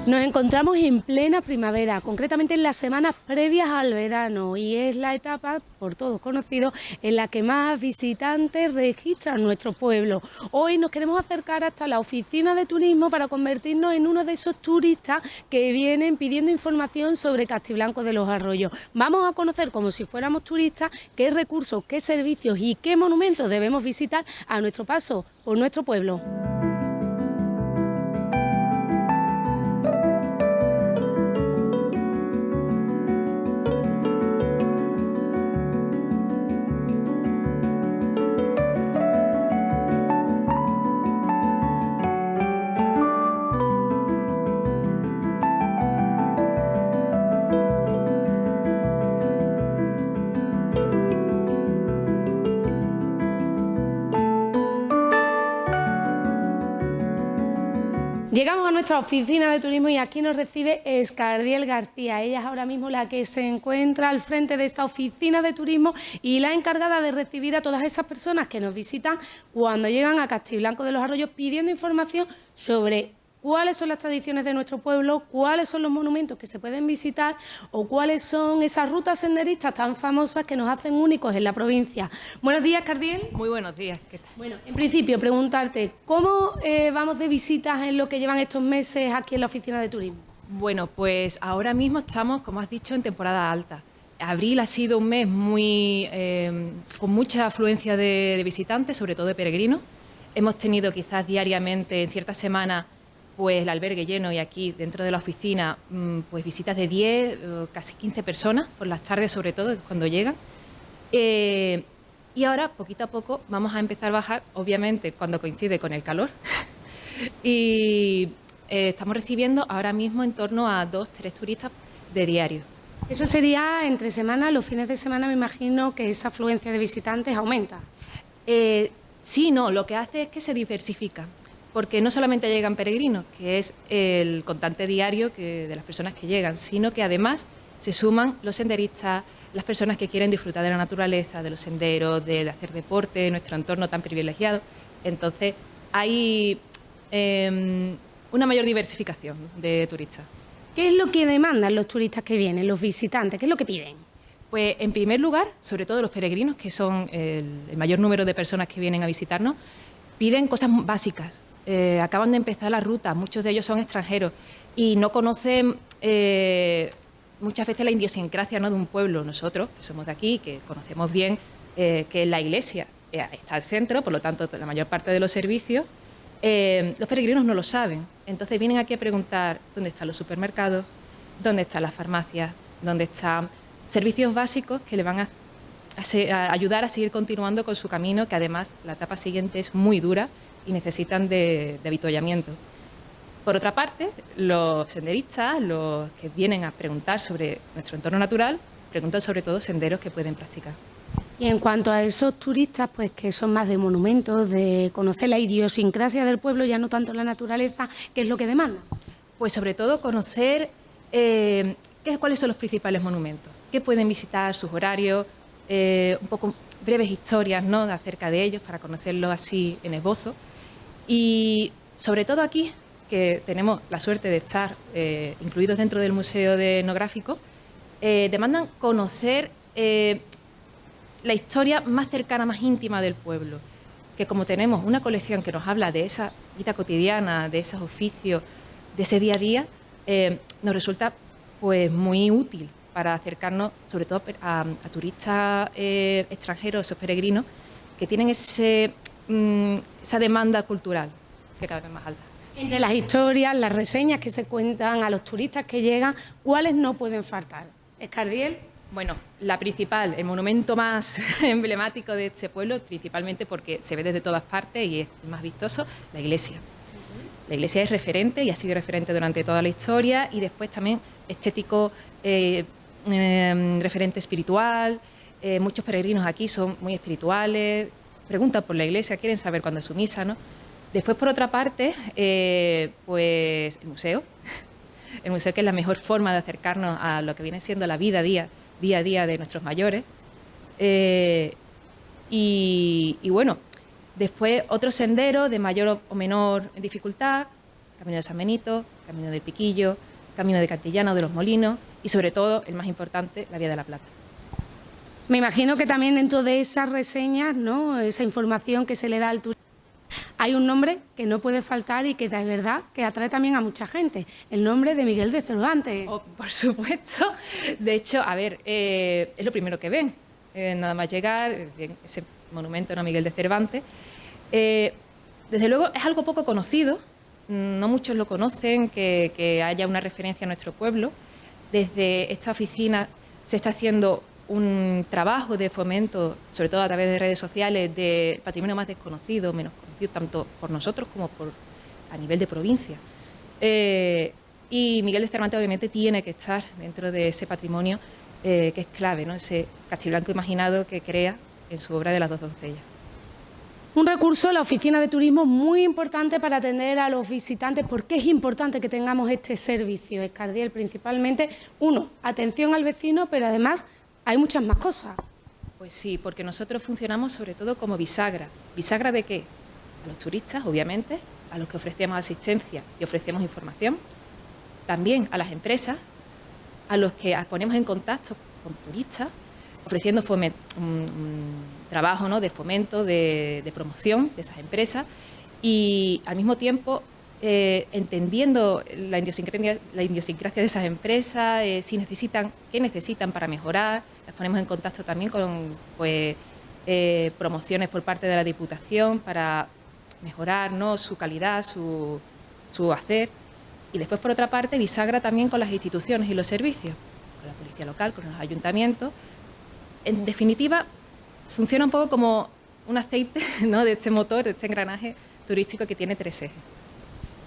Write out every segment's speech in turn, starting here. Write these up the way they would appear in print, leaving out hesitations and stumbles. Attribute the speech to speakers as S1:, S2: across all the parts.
S1: Nos encontramos en plena primavera, concretamente en las semanas previas al verano, y es la etapa, por todos conocido, en la que más visitantes registran nuestro pueblo. Hoy nos queremos acercar hasta la oficina de turismo para convertirnos en uno de esos turistas que vienen pidiendo información sobre Castiblanco de los Arroyos. Vamos a conocer, como si fuéramos turistas, qué recursos, qué servicios y qué monumentos debemos visitar a nuestro paso por nuestro pueblo. Llegamos a nuestra oficina de turismo y aquí nos recibe Escardiel García. Ella es ahora mismo la que se encuentra al frente de esta oficina de turismo y la encargada de recibir a todas esas personas que nos visitan cuando llegan a Castiblanco de los Arroyos pidiendo información sobre cuáles son las tradiciones de nuestro pueblo, cuáles son los monumentos que se pueden visitar o cuáles son esas rutas senderistas tan famosas que nos hacen únicos en la provincia. Buenos días, Escardiel.
S2: Muy buenos días, ¿qué tal?
S1: Bueno, en principio, preguntarte, ¿cómo vamos de visitas en lo que llevan estos meses aquí en la oficina de turismo?
S2: Bueno, pues ahora mismo estamos, como has dicho, en temporada alta. Abril ha sido un mes con mucha afluencia de visitantes, sobre todo de peregrinos. Hemos tenido quizás diariamente, en ciertas semanas, pues el albergue lleno y aquí dentro de la oficina pues visitas de 10, casi 15 personas, por las tardes sobre todo, cuando llegan. Y ahora, poquito a poco, vamos a empezar a bajar, obviamente, cuando coincide con el calor. Y estamos recibiendo ahora mismo en torno a 2 o 3 turistas de diario.
S1: Eso sería entre semana, los fines de semana me imagino que esa afluencia de visitantes aumenta.
S2: Sí, no, lo que hace es que se diversifica. Porque no solamente llegan peregrinos, que es el constante diario de las personas que llegan, sino que además se suman los senderistas, las personas que quieren disfrutar de la naturaleza, de los senderos, de hacer deporte, de nuestro entorno tan privilegiado. Entonces, hay una mayor diversificación de turistas.
S1: ¿Qué es lo que demandan los turistas que vienen, los visitantes? ¿Qué es lo que piden?
S2: Pues, en primer lugar, sobre todo los peregrinos, que son el mayor número de personas que vienen a visitarnos, piden cosas básicas. Acaban de empezar la ruta, muchos de ellos son extranjeros y no conocen muchas veces la idiosincrasia, ¿no?, de un pueblo. Nosotros, que somos de aquí, que conocemos bien que la iglesia está al centro, por lo tanto la mayor parte de los servicios, los peregrinos no lo saben. Entonces vienen aquí a preguntar dónde están los supermercados, dónde están las farmacias, dónde están servicios básicos que le van a ayudar a seguir continuando con su camino, que además la etapa siguiente es muy dura y necesitan de avituallamiento. Por otra parte, los senderistas, los que vienen a preguntar sobre nuestro entorno natural, preguntan sobre todo senderos que pueden practicar.
S1: Y en cuanto a esos turistas, pues que son más de monumentos, de conocer la idiosincrasia del pueblo, ya no tanto la naturaleza, ¿qué es lo que demandan?
S2: Pues sobre todo conocer cuáles son los principales monumentos, qué pueden visitar, sus horarios, un poco breves historias, ¿no?, acerca de ellos para conocerlos así en esbozo. Y sobre todo aquí, que tenemos la suerte de estar incluidos dentro del Museo Etnográfico, demandan conocer la historia más cercana, más íntima del pueblo, que como tenemos una colección que nos habla de esa vida cotidiana, de esos oficios, de ese día a día, nos resulta pues muy útil para acercarnos sobre todo a turistas extranjeros, esos peregrinos, que tienen esa demanda cultural que cada vez más alta.
S1: Entre las historias, las reseñas que se cuentan a los turistas que llegan, ¿cuáles no pueden faltar? Escardiel.
S2: Bueno, la principal, el monumento más emblemático de este pueblo, principalmente porque se ve desde todas partes y es el más vistoso, la iglesia. La Iglesia es referente y ha sido referente durante toda la historia, y después también estético, referente espiritual. Muchos peregrinos aquí son muy espirituales, preguntan por la Iglesia, quieren saber cuándo es su misa, ¿no? Después, por otra parte, pues el museo. El museo, que es la mejor forma de acercarnos a lo que viene siendo la vida día a día de nuestros mayores. Y bueno, después otros senderos de mayor o menor dificultad: Camino de San Benito, Camino del Piquillo, Camino de Cantillana, de los Molinos, y sobre todo, el más importante, la Vía de la Plata.
S1: Me imagino que también dentro de esas reseñas, ¿no?, esa información que se le da al turista, hay un nombre que no puede faltar y que de verdad que atrae también a mucha gente: el nombre de Miguel de Cervantes.
S2: Oh, por supuesto. De hecho, a ver, es lo primero que ven. Nada más llegar, ese monumento, ¿no?, Miguel de Cervantes. Desde luego es algo poco conocido, no muchos lo conocen, que haya una referencia a nuestro pueblo. Desde esta oficina se está haciendo un trabajo de fomento, sobre todo a través de redes sociales, de patrimonio más desconocido, menos conocido, tanto por nosotros como a nivel de provincia. Y Miguel de Cervantes obviamente tiene que estar dentro de ese patrimonio que es clave, ¿no?, ese Castiblanco imaginado que crea en su obra de Las dos doncellas.
S1: Un recurso, la oficina de turismo, muy importante para atender a los visitantes. ¿Por qué es importante que tengamos este servicio, Escardiel? Principalmente, uno, atención al vecino, pero además hay muchas más cosas.
S2: Pues sí, porque nosotros funcionamos sobre todo como bisagra. ¿Bisagra de qué? A los turistas, obviamente, a los que ofrecemos asistencia y ofrecemos información, también a las empresas, a los que ponemos en contacto con turistas, ofreciendo trabajo, ¿no?, de fomento, de promoción de esas empresas, y al mismo tiempo entendiendo la idiosincrasia de esas empresas, si necesitan, qué necesitan para mejorar. Las ponemos en contacto también con promociones por parte de la Diputación para mejorar, ¿no?, su calidad, su hacer. Y después, por otra parte, bisagra también con las instituciones y los servicios, con la policía local, con los ayuntamientos. En definitiva, funciona un poco como un aceite, ¿no?, de este motor, de este engranaje turístico que tiene 3 ejes.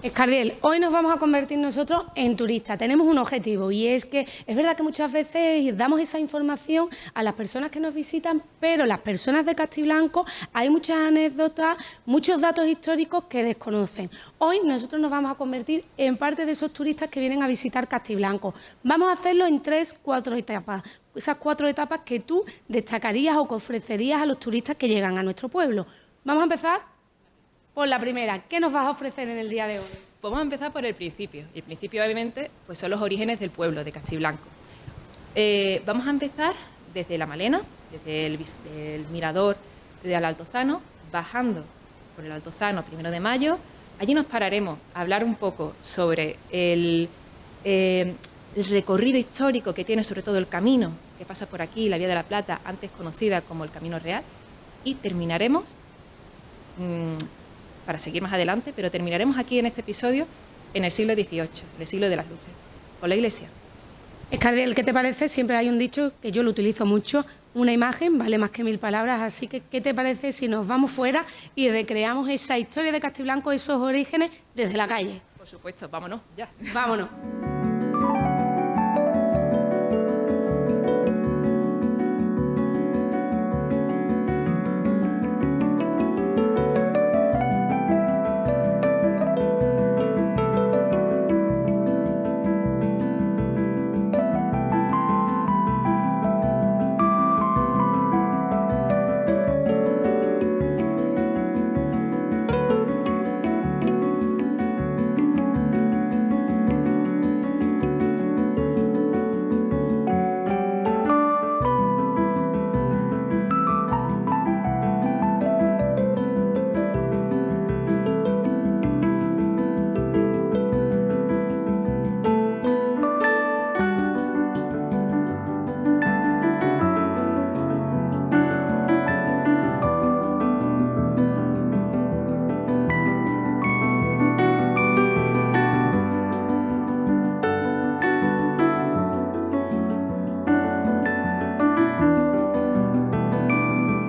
S1: Escardiel, hoy nos vamos a convertir nosotros en turistas. Tenemos un objetivo, y es que es verdad que muchas veces damos esa información a las personas que nos visitan, pero las personas de Castiblanco hay muchas anécdotas, muchos datos históricos que desconocen. Hoy nosotros nos vamos a convertir en parte de esos turistas que vienen a visitar Castiblanco. Vamos a hacerlo en 4 etapas. Esas 4 etapas que tú destacarías o que ofrecerías a los turistas que llegan a nuestro pueblo. Vamos a empezar por la primera. ¿Qué nos vas a ofrecer en el día de hoy?
S2: Pues vamos a empezar por el principio. El principio, obviamente, pues son los orígenes del pueblo de Castiblanco. Vamos a empezar desde La Malena, desde el mirador del Altozano, bajando por el Altozano, 1 de Mayo. Allí nos pararemos a hablar un poco sobre el recorrido histórico que tiene, sobre todo el camino que pasa por aquí, la Vía de la Plata, antes conocida como el Camino Real, y terminaremos, para seguir más adelante, pero terminaremos aquí en este episodio en el siglo XVIII, en el siglo de las luces, con la Iglesia.
S1: Escardiel, ¿qué te parece? Siempre hay un dicho que yo lo utilizo mucho: una imagen vale más que 1000 palabras, así que ¿qué te parece si nos vamos fuera y recreamos esa historia de Castiblanco, esos orígenes, desde la calle?
S2: Por supuesto, vámonos, ya.
S1: Vámonos.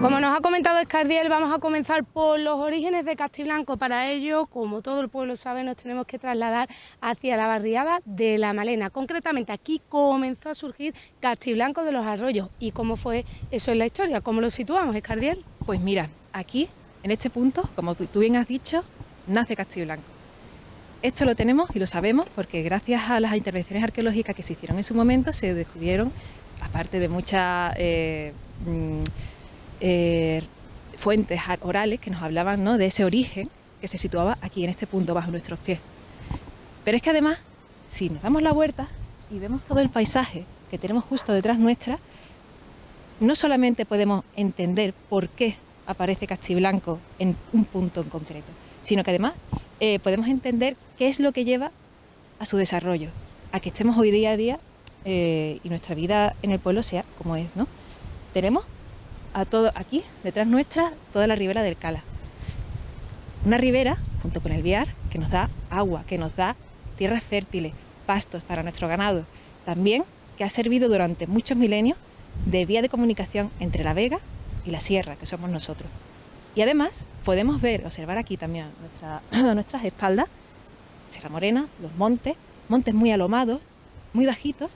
S1: Como nos ha comentado Escardiel, vamos a comenzar por los orígenes de Castiblanco. Para ello, como todo el pueblo sabe, nos tenemos que trasladar hacia la barriada de La Malena. Concretamente, aquí comenzó a surgir Castiblanco de los Arroyos. ¿Y cómo fue eso en la historia? ¿Cómo lo situamos, Escardiel?
S2: Pues mira, aquí, en este punto, como tú bien has dicho, nace Castiblanco. Esto lo tenemos y lo sabemos porque gracias a las intervenciones arqueológicas que se hicieron en su momento se descubrieron, aparte de muchas fuentes orales que nos hablaban, ¿no?, de ese origen que se situaba aquí en este punto bajo nuestros pies. Pero es que además, si nos damos la vuelta y vemos todo el paisaje que tenemos justo detrás nuestra, no solamente podemos entender por qué aparece Castiblanco en un punto en concreto, sino que además podemos entender qué es lo que lleva a su desarrollo, a que estemos hoy día a día y nuestra vida en el pueblo sea como es, ¿no? Tenemos a todo aquí, detrás nuestra, toda la ribera del Cala. Una ribera, junto con el Viar, que nos da agua, que nos da tierras fértiles, pastos para nuestro ganado. También que ha servido durante muchos milenios de vía de comunicación entre la Vega y la Sierra, que somos nosotros. Y además podemos ver, observar aquí también a nuestras espaldas, Sierra Morena, los montes muy alomados, muy bajitos,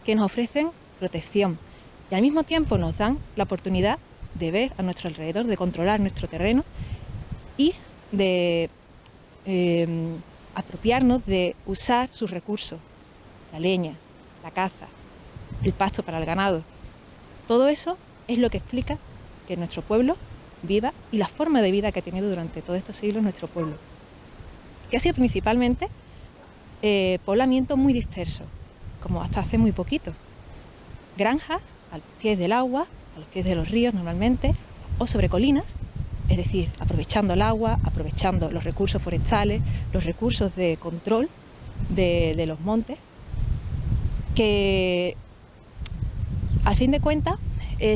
S2: que nos ofrecen protección. Y al mismo tiempo nos dan la oportunidad de ver a nuestro alrededor, de controlar nuestro terreno y de apropiarnos de usar sus recursos, la leña, la caza, el pasto para el ganado. Todo eso es lo que explica que nuestro pueblo viva y la forma de vida que ha tenido durante todos estos siglos nuestro pueblo, que ha sido principalmente poblamiento muy disperso, como hasta hace muy poquito. Granjas a los pies del agua, a los pies de los ríos normalmente, o sobre colinas, es decir, aprovechando el agua, aprovechando los recursos forestales, los recursos de control de los montes, que al fin de cuentas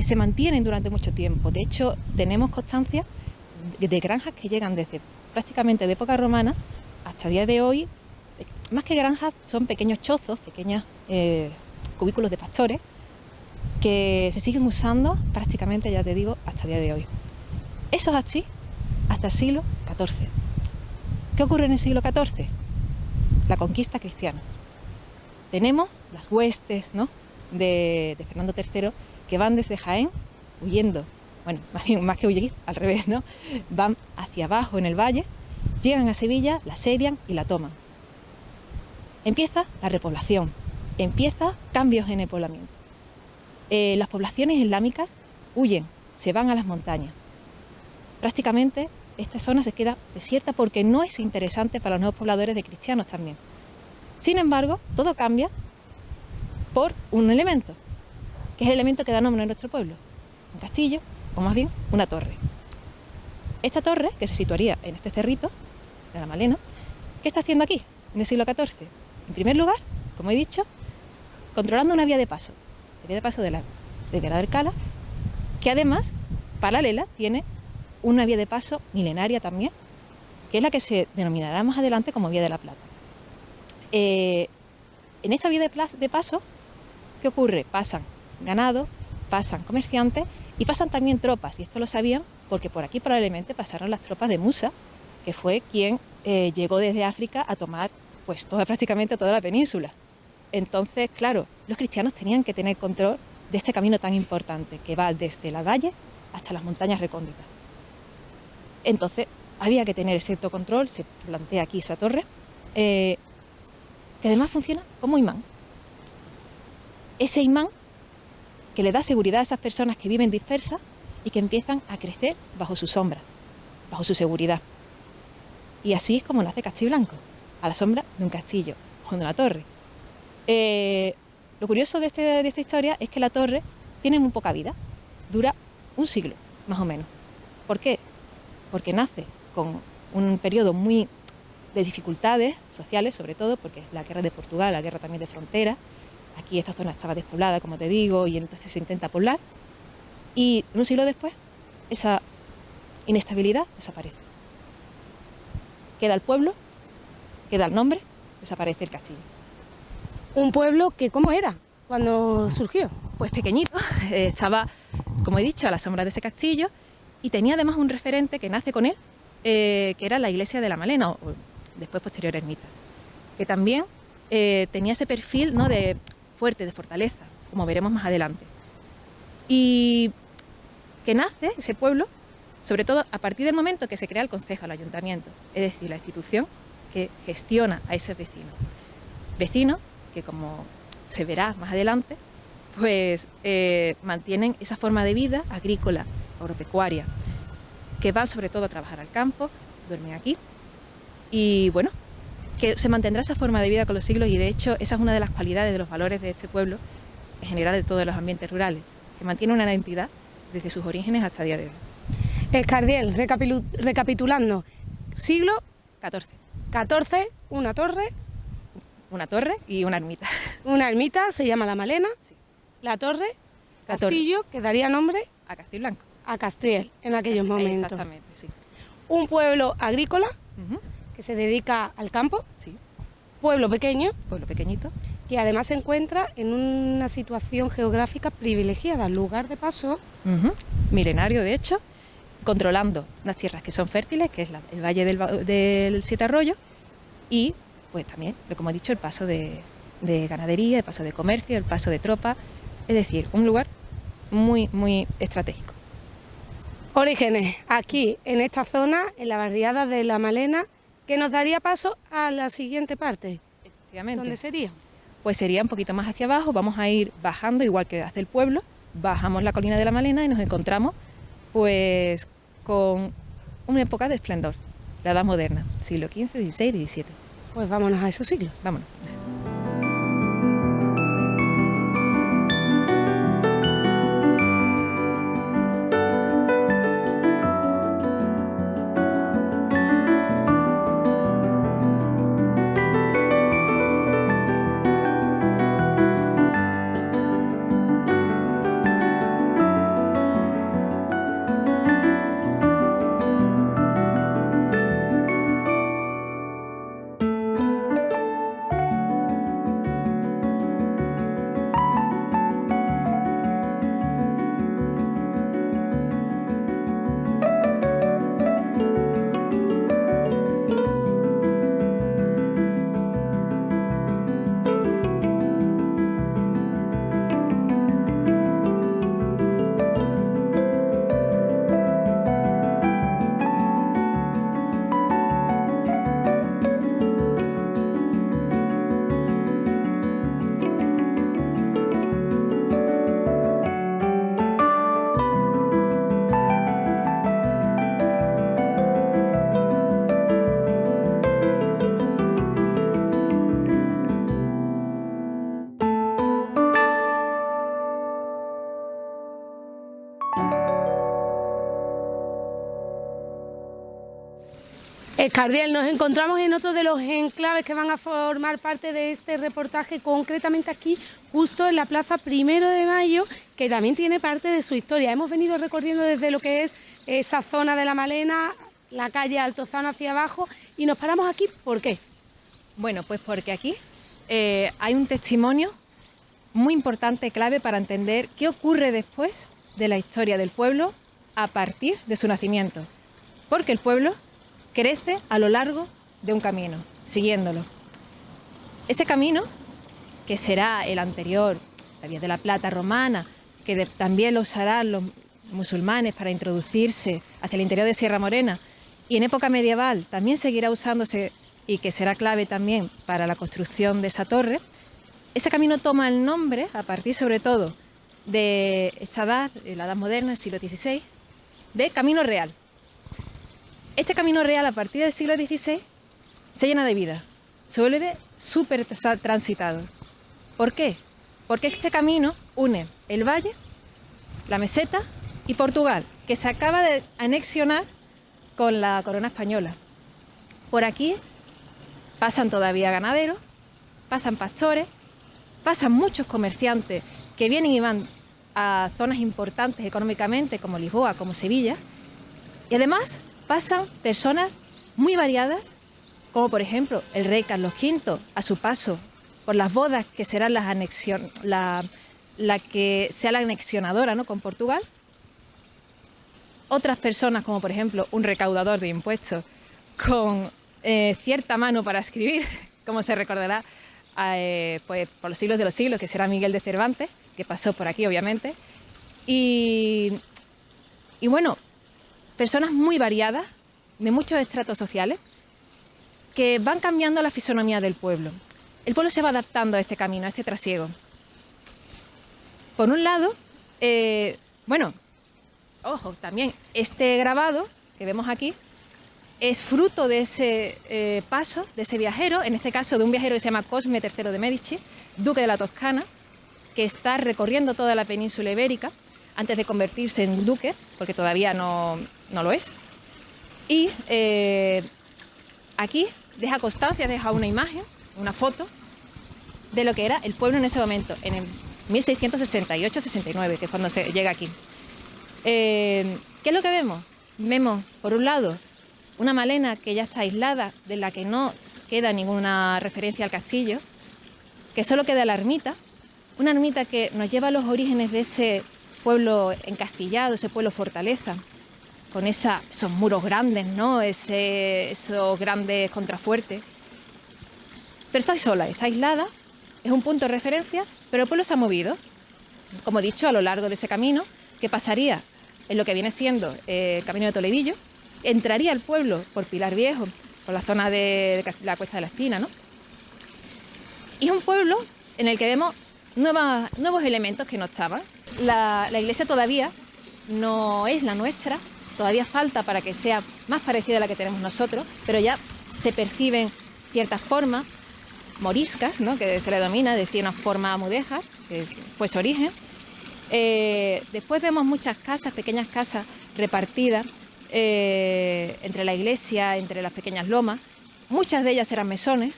S2: se mantienen durante mucho tiempo. De hecho, tenemos constancia de granjas que llegan desde prácticamente de época romana hasta el día de hoy. Más que granjas, son pequeños chozos, pequeños cubículos de pastores, que se siguen usando prácticamente, ya te digo, hasta el día de hoy. Eso es así hasta el siglo XIV. ¿Qué ocurre en el siglo XIV? La conquista cristiana. Tenemos las huestes, ¿no?, de Fernando III, que van desde Jaén huyendo, bueno, más que huir, al revés, ¿no?, van hacia abajo en el valle, llegan a Sevilla, la asedian y la toman. Empieza la repoblación, empieza cambios en el poblamiento. Las poblaciones islámicas huyen, se van a las montañas. Prácticamente esta zona se queda desierta porque no es interesante para los nuevos pobladores de cristianos también. Sin embargo, todo cambia por un elemento, que es el elemento que da nombre a nuestro pueblo, un castillo, o más bien una torre. Esta torre, que se situaría en este cerrito de La Malena, ¿qué está haciendo aquí, en el siglo XIV? En primer lugar, como he dicho, controlando una vía de paso de la ribera del Cala, que además, paralela, tiene una vía de paso milenaria también, que es la que se denominará más adelante como Vía de la Plata. En esta vía de paso, ¿qué ocurre? Pasan ganado, pasan comerciantes y pasan también tropas, y esto lo sabían porque por aquí probablemente pasaron las tropas de Musa, que fue quien llegó desde África a tomar pues prácticamente toda la península. Entonces, claro, los cristianos tenían que tener control de este camino tan importante que va desde la valle hasta las montañas recónditas. Entonces, había que tener cierto control, se plantea aquí esa torre, que además funciona como imán. Ese imán que le da seguridad a esas personas que viven dispersas y que empiezan a crecer bajo su sombra, bajo su seguridad. Y así es como nace Castiblanco, a la sombra de un castillo o de una torre. Lo curioso de esta historia es que la torre tiene muy poca vida, dura un siglo, más o menos. ¿Por qué? Porque nace con un periodo muy de dificultades sociales, sobre todo, porque es la guerra de Portugal, la guerra también de frontera. Aquí esta zona estaba despoblada, como te digo, y entonces se intenta poblar. Y un siglo después, esa inestabilidad desaparece. Queda el pueblo, queda el nombre, desaparece el castillo.
S1: Un pueblo que, ¿cómo era cuando surgió?
S2: Pues pequeñito, estaba como he dicho, a la sombra de ese castillo, y tenía además un referente que nace con él, que era la iglesia de la Malena, o después posterior ermita, que también tenía ese perfil, ¿no?, de fuerte, de fortaleza, como veremos más adelante. Y que nace ese pueblo, sobre todo a partir del momento que se crea el concejo, el ayuntamiento, es decir, la institución que gestiona a esos vecinos. Vecinos que, como se verá más adelante, pues mantienen esa forma de vida agrícola, agropecuaria, que van sobre todo a trabajar al campo, duermen aquí, y bueno, que se mantendrá esa forma de vida con los siglos, y de hecho esa es una de las cualidades de los valores de este pueblo, en general de todos los ambientes rurales, que mantiene una identidad desde sus orígenes hasta el día de hoy.
S1: Escardiel, recapitulando, siglo
S2: XIV.
S1: XIV, una torre
S2: Y una ermita.
S1: Una ermita, se llama La Malena,
S2: Sí.
S1: la torre,
S2: La torre.
S1: castillo, que daría nombre
S2: A Castiblanco.
S1: a Castriel en aquellos momentos.
S2: Exactamente, sí.
S1: Un pueblo agrícola
S2: Ujú.
S1: que se dedica al campo,
S2: Sí,
S1: pueblo pequeño,
S2: pueblo pequeñito.
S1: que además se encuentra en una situación geográfica privilegiada, lugar de paso.
S2: Ujú. Milenario, de hecho, controlando unas tierras que son fértiles, que es el valle del Siete Arroyos, y pues también, como he dicho, el paso de ganadería, el paso de comercio, el paso de tropa, es decir, un lugar muy, muy estratégico.
S1: Orígenes, aquí en esta zona, en la barriada de La Malena, que nos daría paso a la siguiente parte.
S2: Efectivamente.
S1: ¿Dónde sería?
S2: Pues sería un poquito más hacia abajo, vamos a ir bajando, igual que hacia el pueblo, bajamos la colina de la Malena y nos encontramos pues con una época de esplendor, la Edad Moderna, siglo XV, XVI y XVII.
S1: Pues vámonos a esos siglos.
S2: Vámonos.
S1: Escardiel, nos encontramos en otro de los enclaves que van a formar parte de este reportaje, concretamente aquí, justo en la Plaza Primero de Mayo, que también tiene parte de su historia. Hemos venido recorriendo desde lo que es esa zona de La Malena, la calle Altozano hacia abajo, y nos paramos aquí, ¿por qué?
S2: Bueno, pues porque aquí hay un testimonio muy importante, clave para entender qué ocurre después de la historia del pueblo a partir de su nacimiento. Porque el pueblo crece a lo largo de un camino, siguiéndolo. Ese camino, que será el anterior, la Vía de la Plata romana, que también lo usarán los musulmanes para introducirse hacia el interior de Sierra Morena, y en época medieval también seguirá usándose y que será clave también para la construcción de esa torre. Ese camino toma el nombre, a partir sobre todo de esta edad, la Edad Moderna, el siglo XVI, de Camino Real. Este Camino Real, a partir del siglo XVI, se llena de vida, se vuelve súper transitado. ¿Por qué? Porque este camino une el valle, la meseta y Portugal, que se acaba de anexionar con la corona española. Por aquí pasan todavía ganaderos, pasan pastores, pasan muchos comerciantes que vienen y van a zonas importantes económicamente como Lisboa, como Sevilla, y además pasan personas muy variadas, como por ejemplo el rey Carlos V a su paso por las bodas que serán la que sea la anexionadora, ¿no?, con Portugal, otras personas, como por ejemplo un recaudador de impuestos con cierta mano para escribir, como se recordará pues por los siglos de los siglos, que será Miguel de Cervantes, que pasó por aquí obviamente, y bueno, personas muy variadas, de muchos estratos sociales, que van cambiando la fisonomía del pueblo. El pueblo se va adaptando a este camino, a este trasiego. Por un lado, bueno, ojo, también este grabado que vemos aquí es fruto de ese paso, de ese viajero, en este caso de un viajero que se llama Cosme III de Medici, duque de la Toscana, que está recorriendo toda la península ibérica antes de convertirse en duque, porque todavía no lo es. Y aquí deja constancia, deja una imagen, una foto de lo que era el pueblo en ese momento, en el 1668-69, que es cuando se llega aquí. ¿Qué es lo que vemos? Vemos, por un lado, una Malena que ya está aislada, de la que no queda ninguna referencia al castillo, que solo queda la ermita, una ermita que nos lleva a los orígenes de ese pueblo encastillado, ese pueblo fortaleza, con esos muros grandes, ¿no? Esos grandes contrafuertes. Pero está sola, está aislada, es un punto de referencia, pero el pueblo se ha movido, como he dicho, a lo largo de ese camino, que pasaría en lo que viene siendo el camino de Toledillo, entraría al pueblo por Pilar Viejo, por la zona de la Cuesta de la Espina, ¿no? Y es un pueblo en el que vemos nuevos elementos que no estaban. La iglesia todavía no es la nuestra, todavía falta para que sea más parecida a la que tenemos nosotros, pero ya se perciben ciertas formas moriscas, ¿no? Que se le denomina, es decir, una forma mudéjar, que fue su origen. Después vemos muchas casas, pequeñas casas repartidas entre la iglesia, entre las pequeñas lomas. Muchas de ellas eran mesones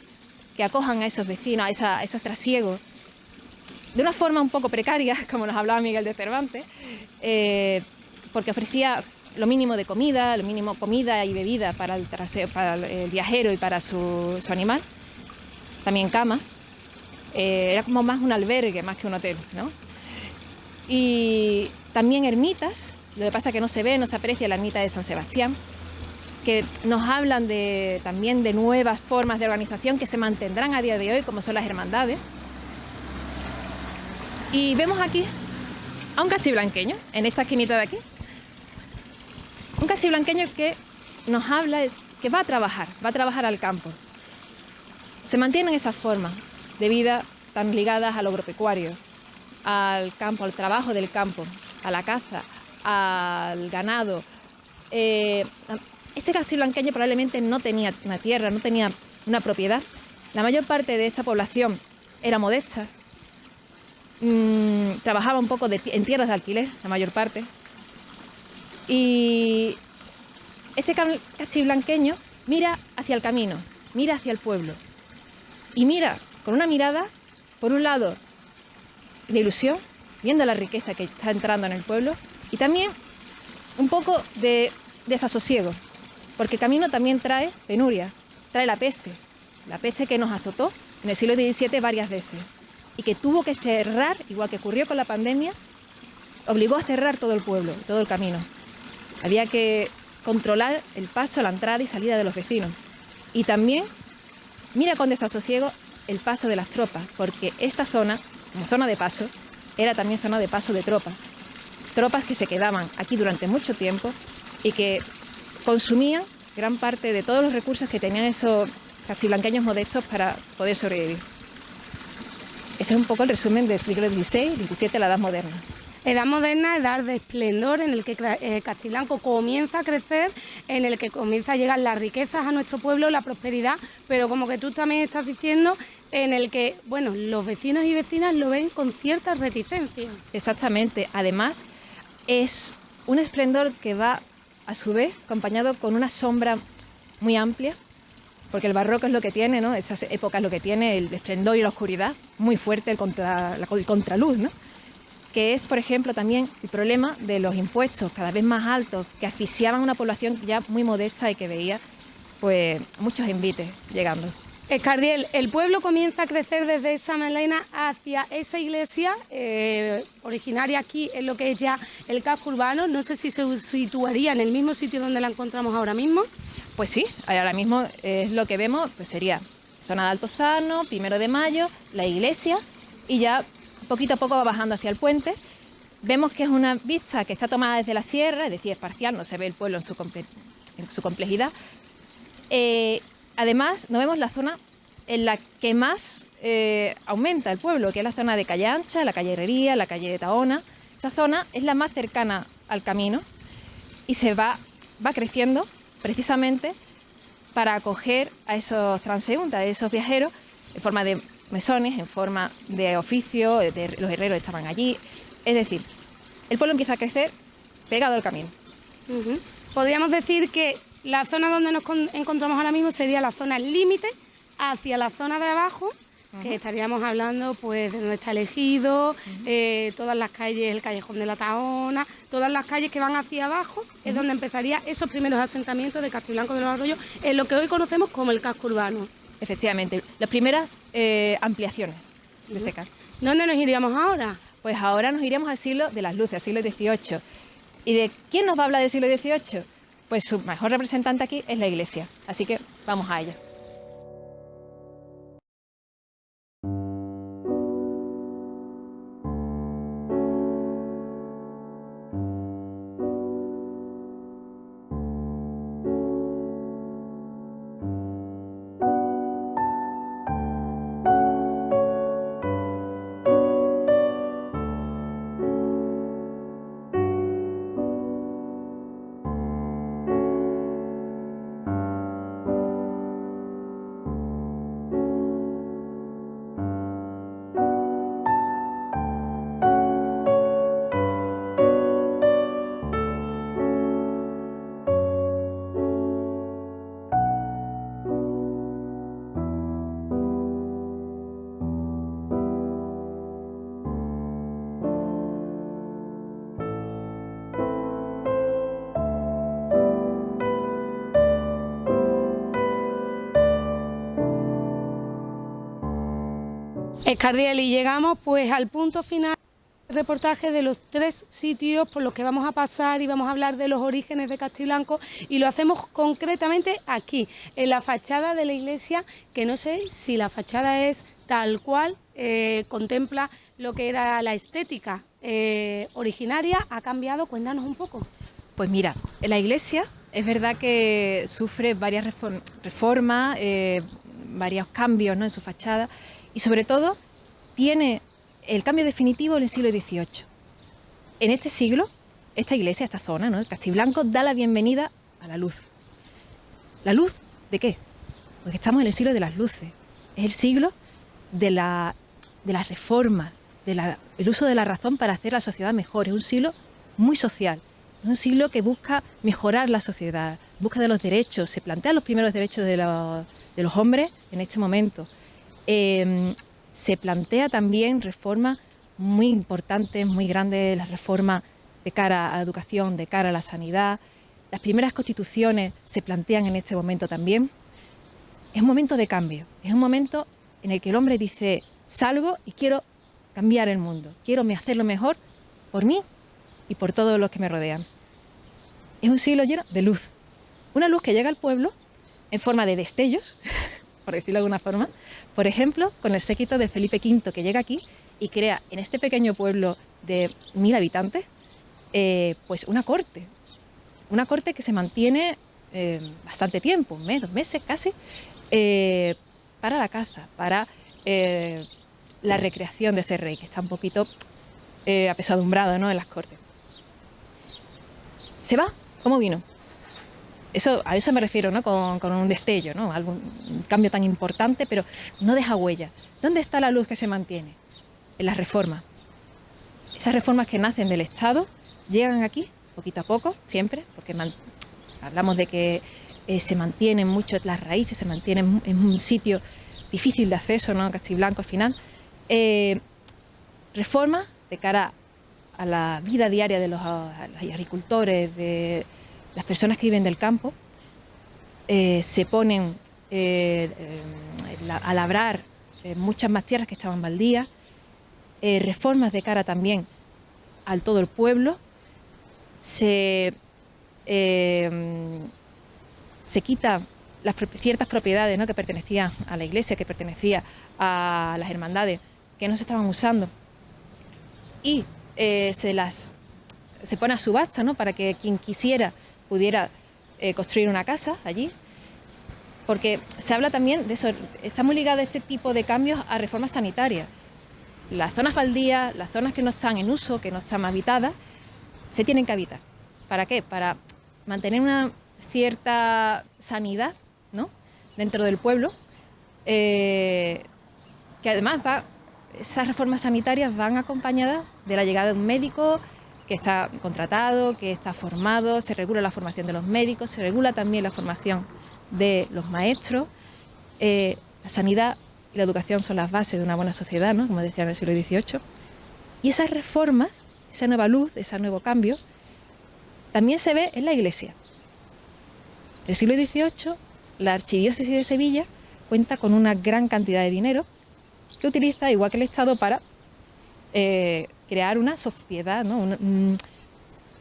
S2: que acojan a esos vecinos, a esos trasiegos, de una forma un poco precaria, como nos hablaba Miguel de Cervantes, porque ofrecía lo mínimo de comida, y bebida para el viajero y para su animal, también cama. Era como más un albergue, más que un hotel, ¿no? Y también ermitas, lo que pasa es que no se ve, no se aprecia la ermita de San Sebastián, que nos hablan también de nuevas formas de organización que se mantendrán a día de hoy, como son las hermandades. Y vemos aquí a un castiblanqueño, en esta esquinita de aquí. Un castiblanqueño que nos habla que va a trabajar al campo. Se mantienen esas formas de vida tan ligadas al agropecuario, al campo, al trabajo del campo, a la caza, al ganado. Ese castiblanqueño probablemente no tenía una tierra, no tenía una propiedad. La mayor parte de esta población era modesta. Trabajaba un poco en tierras de alquiler, la mayor parte. Y este castiblanqueño mira hacia el camino, mira hacia el pueblo. Y mira con una mirada, por un lado, de ilusión, viendo la riqueza que está entrando en el pueblo, y también un poco de desasosiego, porque el camino también trae penuria, trae la peste que nos azotó en el siglo XVII varias veces, y que tuvo que cerrar, igual que ocurrió con la pandemia, obligó a cerrar todo el pueblo, todo el camino. Había que controlar el paso, la entrada y salida de los vecinos. Y también mira con desasosiego el paso de las tropas, porque esta zona, como zona de paso, era también zona de paso de tropas. Tropas que se quedaban aquí durante mucho tiempo y que consumían gran parte de todos los recursos que tenían esos castiblanqueños modestos para poder sobrevivir. Ese es un poco el resumen del siglo XVI, XVII, la Edad Moderna.
S1: Edad moderna, edad de esplendor, en el que Castiblanco comienza a crecer, en el que comienza a llegar las riquezas a nuestro pueblo, la prosperidad, pero como que tú también estás diciendo, en el que, bueno, los vecinos y vecinas lo ven con cierta reticencia.
S2: Exactamente. Además, es un esplendor que va, a su vez, acompañado con una sombra muy amplia, porque el barroco es lo que tiene, ¿no? Esas épocas lo que tiene, el esplendor y la oscuridad, muy fuerte, el contraluz, ¿no? Que es, por ejemplo, también el problema de los impuestos cada vez más altos, que asfixiaban a una población ya muy modesta y que veía pues muchos envites llegando.
S1: Escardiel, el pueblo comienza a crecer desde esa melena hacia esa iglesia, originaria aquí en lo que es ya el casco urbano. No sé si se situaría en el mismo sitio donde la encontramos ahora mismo.
S2: Pues sí, ahora mismo es lo que vemos, pues sería zona de Altozano, 1 de Mayo, la iglesia, y ya poquito a poco va bajando hacia el puente. Vemos que es una vista que está tomada desde la sierra, es decir, es parcial, no se ve el pueblo en su complejidad. Además, no vemos la zona en la que más aumenta el pueblo, que es la zona de Calle Ancha, la calle Herrería, la calle de Tahona. Esa zona es la más cercana al camino y se va creciendo precisamente para acoger a esos transeúntes, a esos viajeros, en forma de mesones, en forma de oficio, los herreros estaban allí. Es decir, el pueblo empieza a crecer pegado al camino.
S1: Podríamos decir que la zona donde nos encontramos ahora mismo sería la zona límite hacia la zona de abajo, que estaríamos hablando pues de donde está el Ejido, todas las calles, el Callejón de la Tahona, todas las calles que van hacia abajo, es donde empezaría esos primeros asentamientos de Castiblanco de los Arroyos, en lo que hoy conocemos como el casco urbano.
S2: Efectivamente, las primeras ampliaciones de ese casco.
S1: ¿Dónde nos iríamos ahora?
S2: Pues ahora nos iríamos al siglo de las luces, al siglo XVIII. ¿Y de quién nos va a hablar del siglo XVIII? Pues su mejor representante aquí es la iglesia, así que vamos a ella.
S1: Escardiel, y llegamos pues al punto final del reportaje de los 3 sitios por los que vamos a pasar y vamos a hablar de los orígenes de Castiblanco, y lo hacemos concretamente aquí, en la fachada de la iglesia, que no sé si la fachada es tal cual contempla lo que era la estética originaria, ha cambiado. Cuéntanos un poco.
S2: Pues mira, la iglesia es verdad que sufre varias reformas, varios cambios, ¿no?, en su fachada, y sobre todo tiene el cambio definitivo en el siglo XVIII. En este siglo, esta iglesia, esta zona, ¿no?, Castiblanco, da la bienvenida a la luz. ¿La luz de qué? Porque estamos en el siglo de las luces. Es el siglo de las reformas, el uso de la razón para hacer la sociedad mejor. Es un siglo muy social. Es un siglo que busca mejorar la sociedad, busca de los derechos. Se plantean los primeros derechos de los hombres en este momento. Se plantea también reformas muy importantes, muy grandes, las reformas de cara a la educación, de cara a la sanidad. Las primeras constituciones se plantean en este momento también. Es un momento de cambio, es un momento en el que el hombre dice: salgo y quiero cambiar el mundo, quiero hacerlo mejor por mí y por todos los que me rodean. Es un siglo lleno de luz, una luz que llega al pueblo en forma de destellos, por decirlo de alguna forma. Por ejemplo, con el séquito de Felipe V, que llega aquí y crea en este pequeño pueblo de 1000 habitantes pues una corte que se mantiene bastante tiempo, un mes, 2 meses casi, para la caza, para la recreación de ese rey, que está un poquito apesadumbrado, ¿no?, en las cortes. Se va como vino. A eso me refiero, ¿no?, con un destello, ¿no?, un cambio tan importante, pero no deja huella. ¿Dónde está la luz que se mantiene? En las reformas. Esas reformas que nacen del Estado llegan aquí, poquito a poco, siempre, porque hablamos de que se mantienen mucho las raíces, se mantienen en un sitio difícil de acceso, ¿no?, Castiblanco al final. Reformas de cara a la vida diaria de los agricultores, de las personas que viven del campo. Se ponen a labrar muchas más tierras que estaban baldías, reformas de cara también al todo el pueblo, se quitan ciertas propiedades, ¿no?, que pertenecían a la iglesia, que pertenecían a las hermandades, que no se estaban usando, y se pone a subasta, ¿no?, para que quien quisiera pudiera construir una casa allí, porque se habla también de eso, está muy ligado este tipo de cambios a reformas sanitarias. Las zonas baldías, las zonas que no están en uso, que no están habitadas, se tienen que habitar. ¿Para qué? Para mantener una cierta sanidad, ¿no?, dentro del pueblo, que además esas reformas sanitarias van acompañadas de la llegada de un médico que está contratado, que está formado, se regula la formación de los médicos, se regula también la formación de los maestros. La sanidad y la educación son las bases de una buena sociedad, ¿no?, como decía en el siglo XVIII. Y esas reformas, esa nueva luz, ese nuevo cambio, también se ve en la iglesia. En el siglo XVIII, la Archidiócesis de Sevilla cuenta con una gran cantidad de dinero que utiliza, igual que el Estado, para crear una sociedad, ¿no?,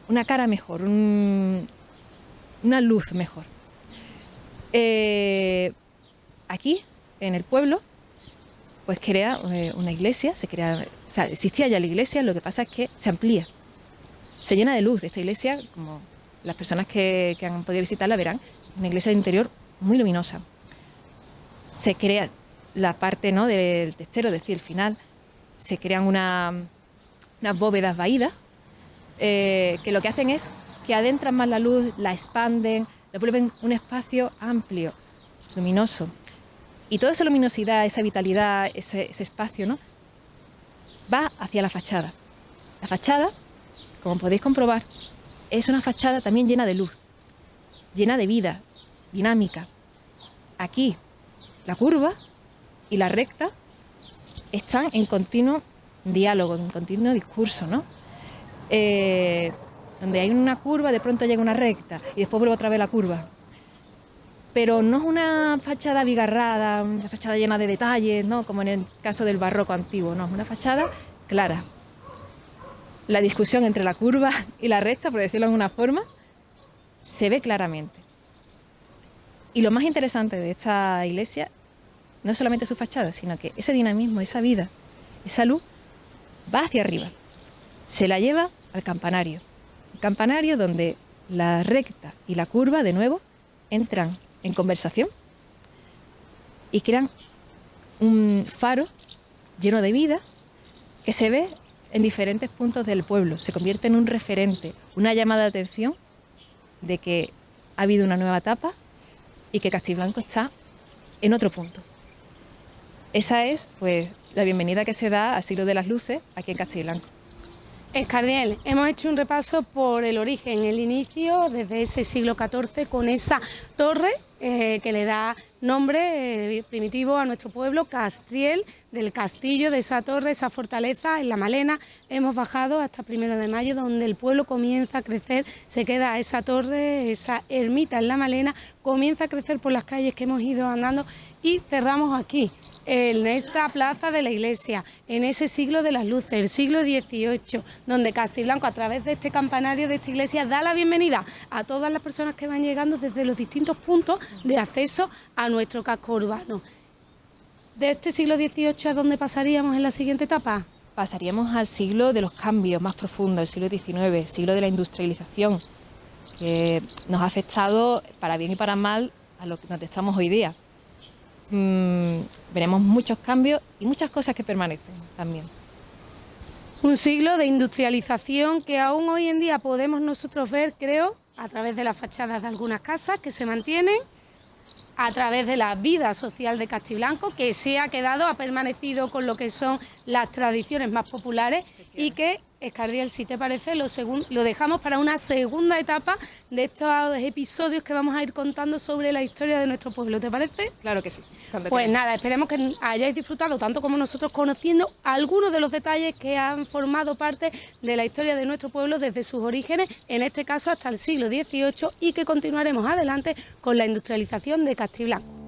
S2: una cara mejor, una luz mejor. Aquí, en el pueblo, pues crea una iglesia, existía ya la iglesia, lo que pasa es que se amplía, se llena de luz. Esta iglesia, como las personas que han podido visitarla verán, una iglesia de interior muy luminosa. Se crea la parte, ¿no?, del testero, es decir, el final, se crean unas bóvedas vaídas, que lo que hacen es que adentran más la luz, la expanden, la vuelven un espacio amplio, luminoso. Y toda esa luminosidad, esa vitalidad, ese espacio, ¿no?, va hacia la fachada. La fachada, como podéis comprobar, es una fachada también llena de luz, llena de vida, dinámica. Aquí, la curva y la recta están en continuo diálogo, en continuo discurso, ¿no? Donde hay una curva, de pronto llega una recta y después vuelve otra vez la curva. Pero no es una fachada abigarrada, una fachada llena de detalles, ¿no?, como en el caso del barroco antiguo, no, es una fachada clara. La discusión entre la curva y la recta, por decirlo de alguna forma, se ve claramente. Y lo más interesante de esta iglesia no es solamente su fachada, sino que ese dinamismo, esa vida, esa luz, va hacia arriba. Se la lleva al campanario. El campanario donde la recta y la curva, de nuevo, entran en conversación y crean un faro lleno de vida que se ve en diferentes puntos del pueblo. Se convierte en un referente, una llamada de atención de que ha habido una nueva etapa y que Castiblanco está en otro punto. Esa es, pues, la bienvenida que se da al siglo de las luces aquí en Castiblanco.
S1: Escardiel, hemos hecho un repaso por el origen, el inicio, desde ese siglo XIV, con esa torre que le da nombre primitivo a nuestro pueblo, Castriel, del castillo, de esa torre, esa fortaleza en La Malena. Hemos bajado hasta 1 de Mayo, donde el pueblo comienza a crecer, se queda esa torre, esa ermita en La Malena, comienza a crecer por las calles que hemos ido andando y cerramos aquí, en esta plaza de la iglesia, en ese siglo de las luces, el siglo XVIII, donde Castiblanco, a través de este campanario de esta iglesia, da la bienvenida a todas las personas que van llegando desde los distintos puntos de acceso a nuestro casco urbano. ¿De este siglo XVIII a dónde pasaríamos en la siguiente etapa?
S2: Pasaríamos al siglo de los cambios más profundos, el siglo XIX, el siglo de la industrialización, que nos ha afectado para bien y para mal a lo que nos estamos hoy día. Veremos muchos cambios y muchas cosas que permanecen también.
S1: Un siglo de industrialización que aún hoy en día podemos nosotros ver, creo, a través de las fachadas de algunas casas que se mantienen, a través de la vida social de Castiblanco, que se ha quedado, ha permanecido con lo que son las tradiciones más populares y que, Escardiel, si te parece, lo dejamos para una segunda etapa de estos episodios que vamos a ir contando sobre la historia de nuestro pueblo. ¿Te parece?
S2: Claro que sí.
S1: Pues nada, esperemos que hayáis disfrutado tanto como nosotros conociendo algunos de los detalles que han formado parte de la historia de nuestro pueblo desde sus orígenes, en este caso hasta el siglo XVIII, y que continuaremos adelante con la industrialización de Castiblanco.